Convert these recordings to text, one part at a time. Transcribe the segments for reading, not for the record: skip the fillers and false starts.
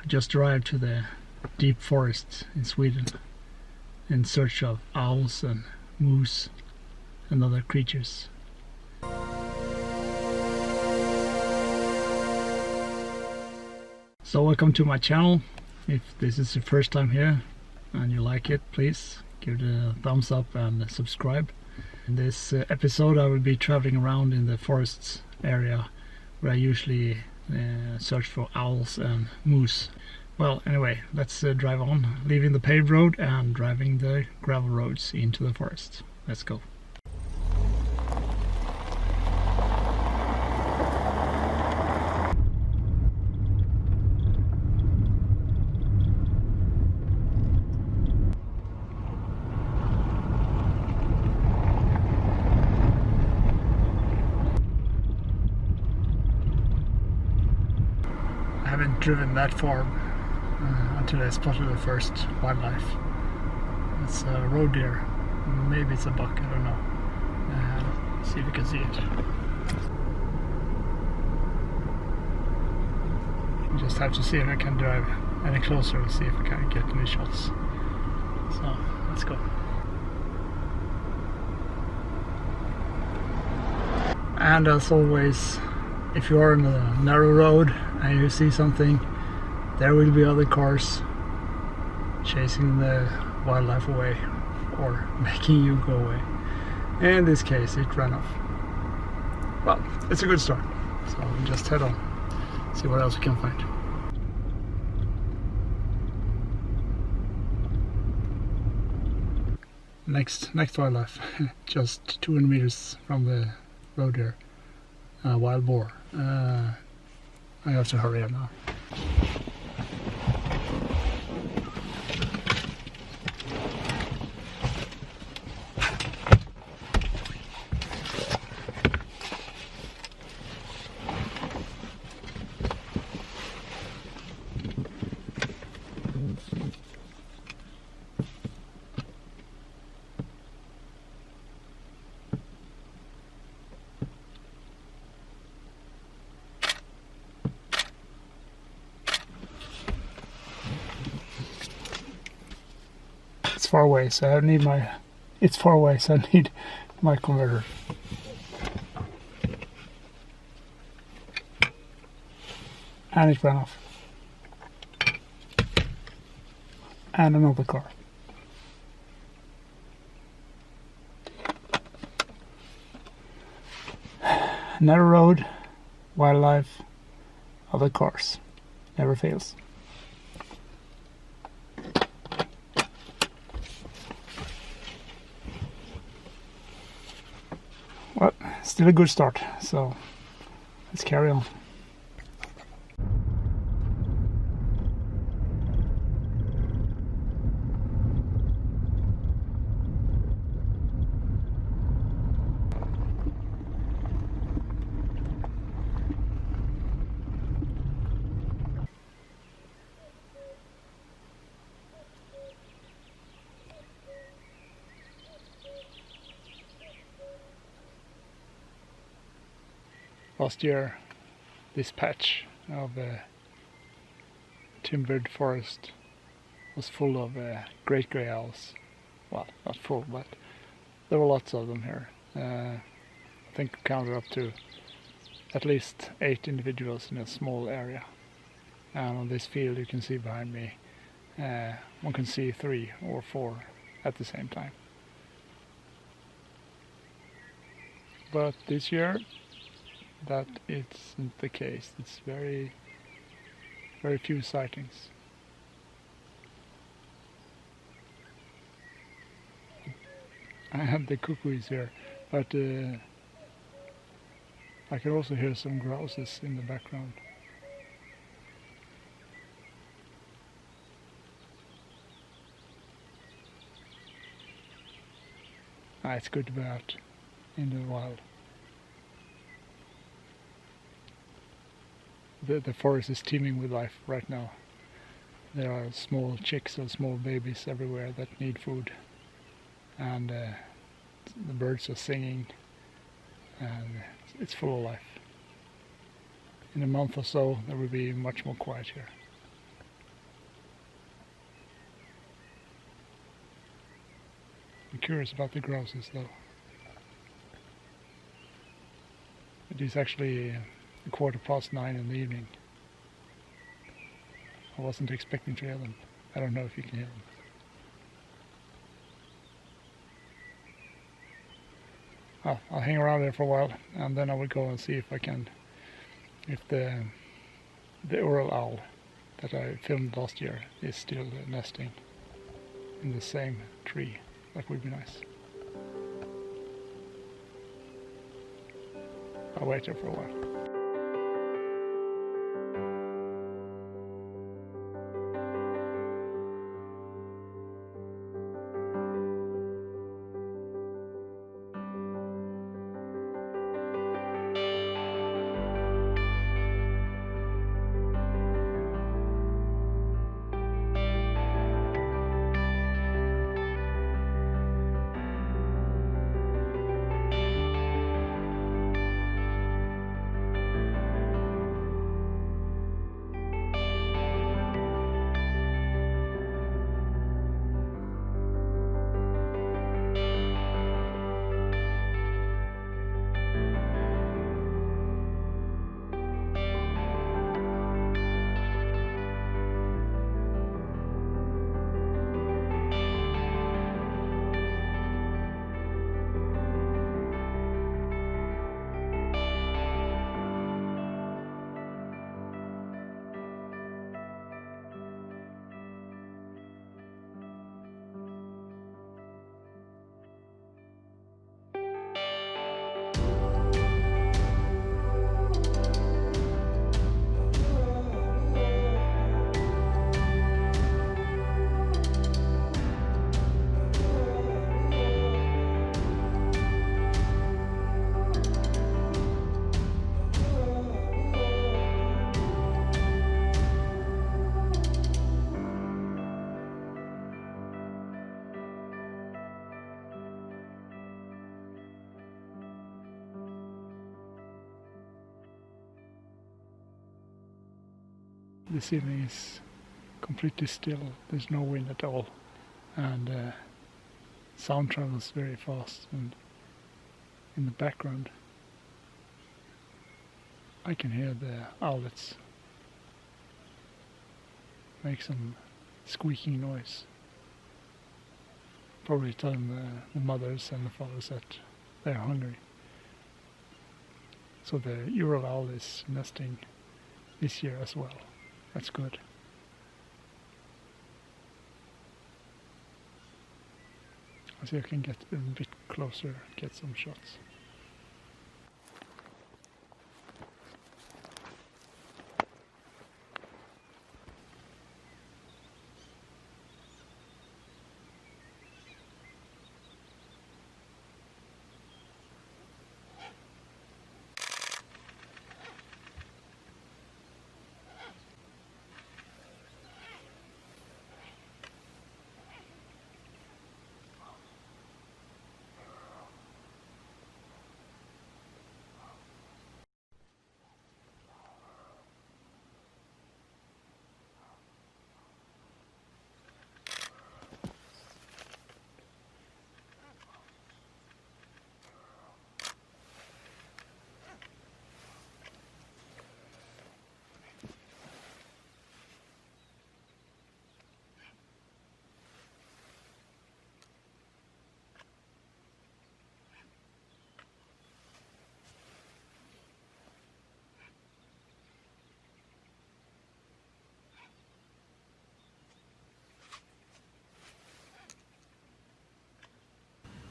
I just arrived to the deep forests in Sweden in search of owls and moose and other creatures. So welcome to my channel. If this is your first time here and you like it, please give it a thumbs up and subscribe. In this episode I will be traveling around in the forests area where I usually search for owls and moose. Well, anyway, let's drive on, leaving the paved road and driving the gravel roads into the forest. Let's go. I haven't driven that far until I spotted the first wildlife. It's a roe deer. Maybe it's a buck, I don't know. See if you can see it. Just have to see if I can drive any closer and see if I can get any shots. So let's go. And as always, if you are on a narrow road and you see something, there will be other cars chasing the wildlife away or making you go away. In this case, it ran off. Well, it's a good start. So we'll just head on, see what else we can find. Next wildlife, just 200 meters from the road here. Wild boar. I have to hurry up now. It's far away, so I need my. It's far away, so I need my converter. And it ran off. And another car. Narrow road, wildlife, other cars. Never fails. Well, still a good start, so let's carry on. Last year, this patch of timbered forest was full of great grey owls. Well, not full, but there were lots of them here. I think I counted up to at least 8 individuals in a small area. And on this field you can see behind me, one can see 3 or 4 at the same time. But this year, that isn't the case. It's very few sightings. I have the cuckoos here, but I can also hear some grouses in the background. It's good to be out in the wild. The forest is teeming with life right now. There are small chicks and small babies everywhere that need food, and the birds are singing, and it's full of life. In a month or so there will be much more quiet here. curious about the grouses though. It is actually 9:15 in the evening. I wasn't expecting to hear them. I don't know if you can hear them. I'll hang around there for a while, and then I will go and see if I can, if the Ural owl that I filmed last year is still nesting in the same tree. That would be nice. I'll wait there for a while. This evening is completely still. There's no wind at all, and sound travels very fast, and in the background I can hear the owlets make some squeaking noise, probably telling the mothers and the fathers that they're hungry. So the Ural owl is nesting this year as well. That's good. I'll see if I can get a bit closer, get some shots.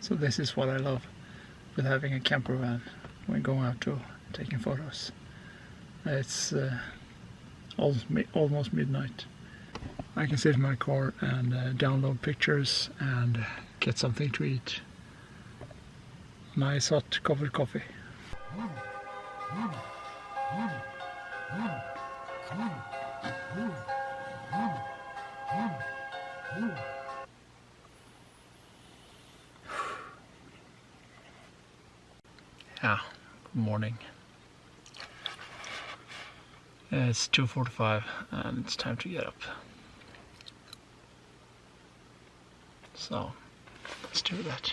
So this is what I love with having a camper van when going out to taking photos. It's almost midnight. I can sit in my car and download pictures and get something to eat. Nice hot covered coffee. Yeah, good morning. It's 2:45 and it's time to get up. So, Let's do that.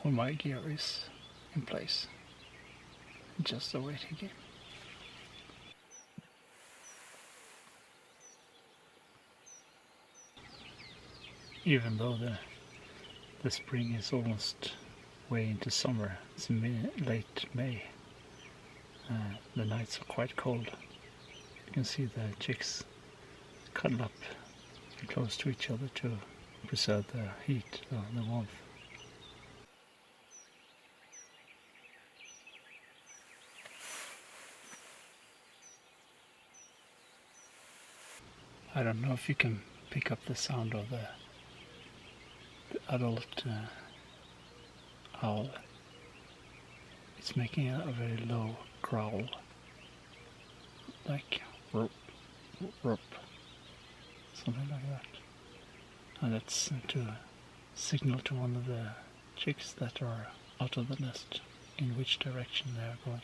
All my gear is in place, just a waiting game. Even though the spring is almost way into summer, it's late May, the nights are quite cold. You can see the chicks cuddle up close to each other to preserve the heat, the warmth. I don't know if you can pick up the sound of the adult owl. It's making a very low growl, like roop, roop, something like that. And that's to signal to one of the chicks that are out of the nest in which direction they are going.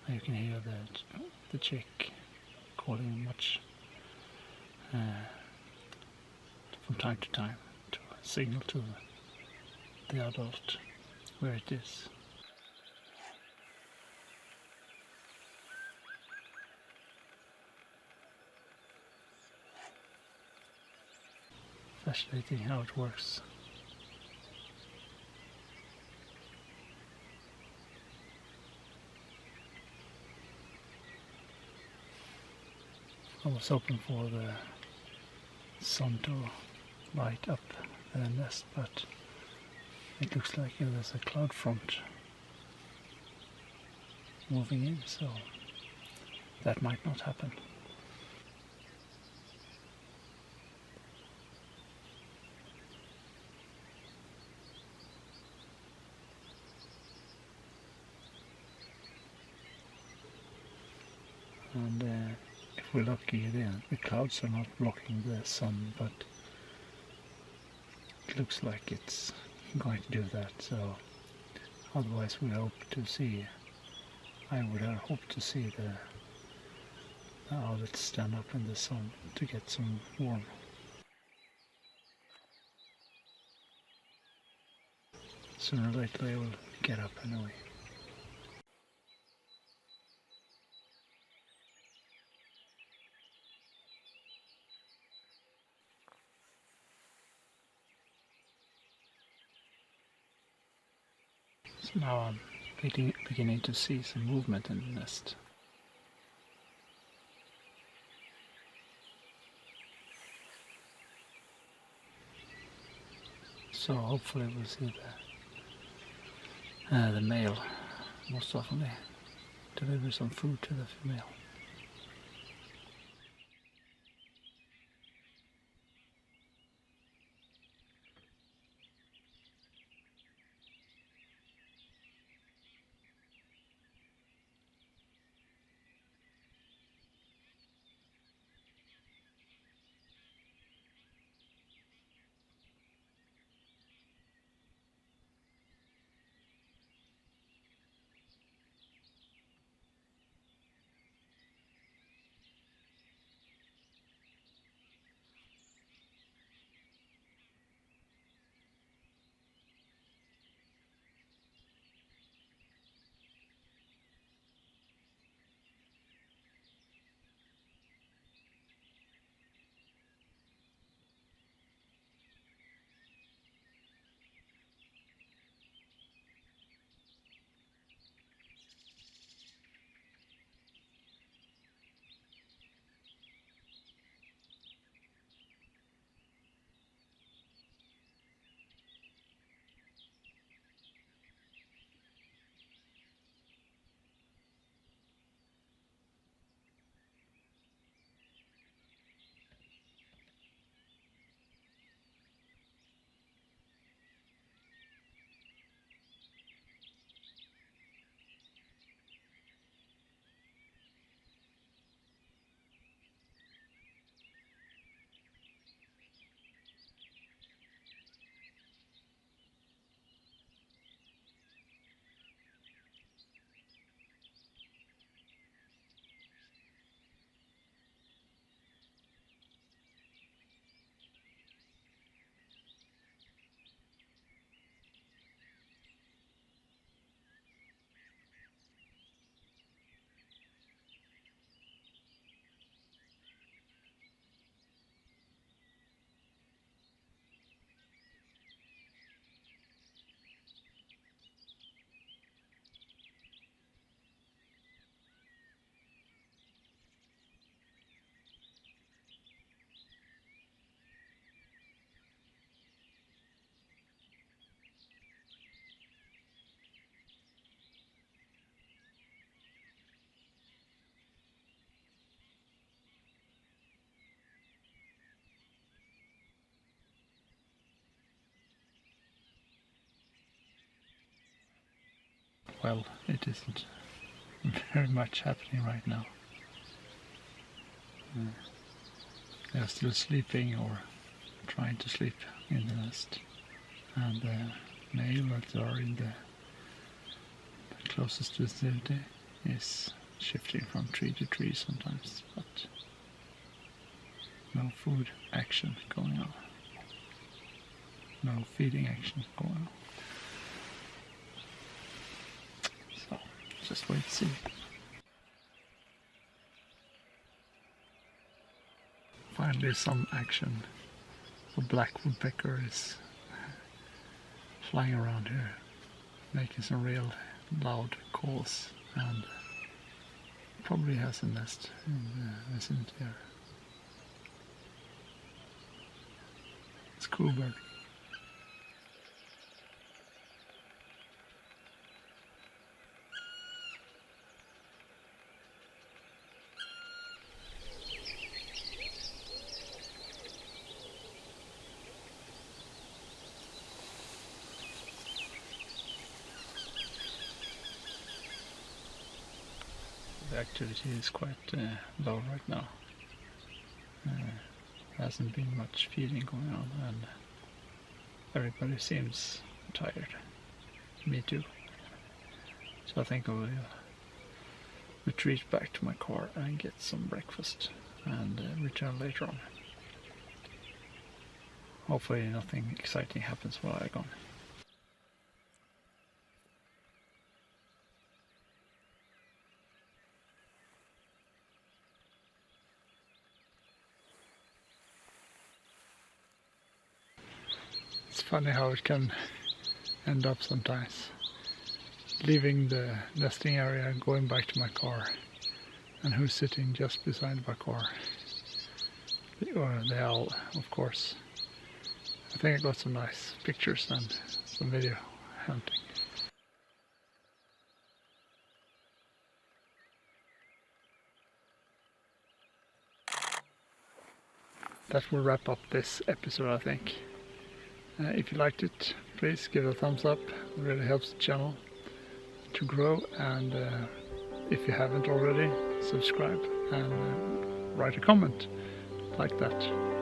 You can hear the chick calling much from time to time to signal to the adult where it is. Fascinating how it works. I was hoping for the sun to light up the nest, but it looks like there's a cloud front moving in, so that might not happen. And if we're lucky, the clouds are not blocking the sun, but it looks like it's going to do that. So otherwise I would have hoped to see the owlets stand up in the sun to get some warmth. Sooner or later they will get up anyway. So now I'm beginning to see some movement in the nest. So hopefully we'll see the male most often deliver some food to the female. well, it isn't very much happening right now. They're still sleeping or trying to sleep in the nest, and the male that are in the closest vicinity is shifting from tree to tree sometimes, but no food action going on, no feeding action going on. So just wait and see. Finally some action. The black woodpecker is flying around here, making some real loud calls, and probably has a nest in the vicinity here. It's a cool bird. The activity is quite low right now. Hasn't been much feeding going on, and everybody seems tired. Me too. So I think I will retreat back to my car and get some breakfast and return later on. Hopefully nothing exciting happens while I'm gone. It's funny how it can end up sometimes. Leaving the nesting area and going back to my car, and who's sitting just beside my car? The owl, of course. I think I got some nice pictures and some video hunting. That will wrap up this episode, I think. If you liked it, please give it a thumbs up. It really helps the channel to grow, and if you haven't already, subscribe and write a comment like that.